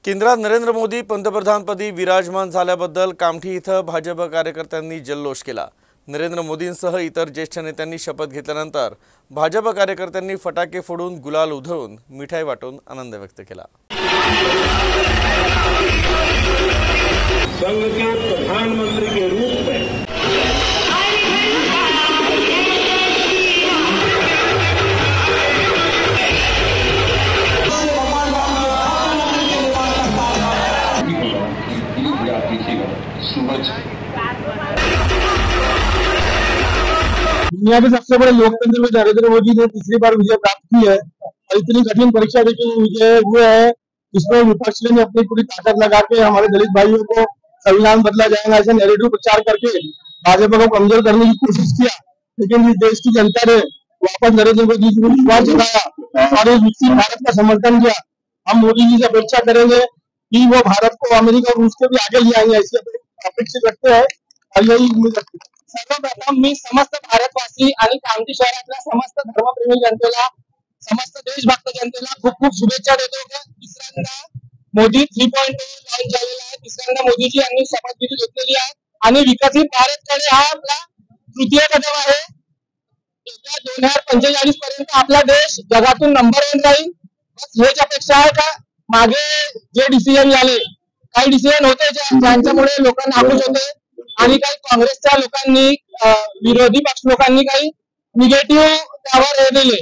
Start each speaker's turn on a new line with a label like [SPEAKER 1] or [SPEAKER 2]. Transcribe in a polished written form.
[SPEAKER 1] केंद्रात नरेंद्र मोदी पंतप्रधानपदी विराजमान झाल्याबद्दल कामठी इथं भाजप कार्यकर्त्यांनी जल्लोष केला। नरेंद्र मोदींसह इतर ज्येष्ठ नेत्यांनी शपथ घेतल्यानंतर भाजप कार्यकर्त्यांनी फटाके फोडून गुलाल उधळून मिठाई वाटून आनंद व्यक्त केला।
[SPEAKER 2] संघ के प्रधानमंत्री के रूप में
[SPEAKER 3] दुनिया के सबसे बड़े लोकतंत्र में नरेंद्र मोदी ने तीसरी बार विजय प्राप्त की है और इतनी कठिन परीक्षा देकर विजय हुए है, जिसमें विपक्ष ने अपनी पूरी ताकत लगा के हमारे दलित भाइयों को संविधान बदला जाएगा ऐसा नैरेटिव प्रचार करके भाजपा को कमजोर करने की कोशिश किया। लेकिन इस देश की जनता ने वापस नरेंद्र मोदी जी को विश्वास जताया और इस विकसित भारत का समर्थन किया। हम मोदी जी से अपेक्षा करेंगे कि वो भारत को अमेरिका और रूस के भी आगे ले आएंगे, ऐसी अपेक्षित रखते हैं और यही उम्मीद रखते हैं।
[SPEAKER 4] सर्वप्रथम मी समस्त भारतवासी आणि कामठी शहरातल्या समस्त धर्मप्रेमी जनतेला, समस्त देशभक्त जनतेला खूप खूप शुभेच्छा देतो। तिसऱ्यांदा मोदी 3.0 लॉन्च झालेला आहे। तिसऱ्यांदा मोदीजी यांनी शपथविधी घेतलेली आहे आणि विकसित भारतकडे हा आपला तृतीय कदम आहे। 2045 पर्यंत आपला देश जगातून नंबर 1 राहील। बस हेच अपेक्षा आहे का मागे जे डिसिजन झाले, काही डिसिजन होते ज्यांच्यामुळे लोक नाखुश होते आणि काही काँग्रेसच्या लोकांनी, विरोधी पक्ष लोकांनी काही निगेटिव्ह त्यावर हे दिले।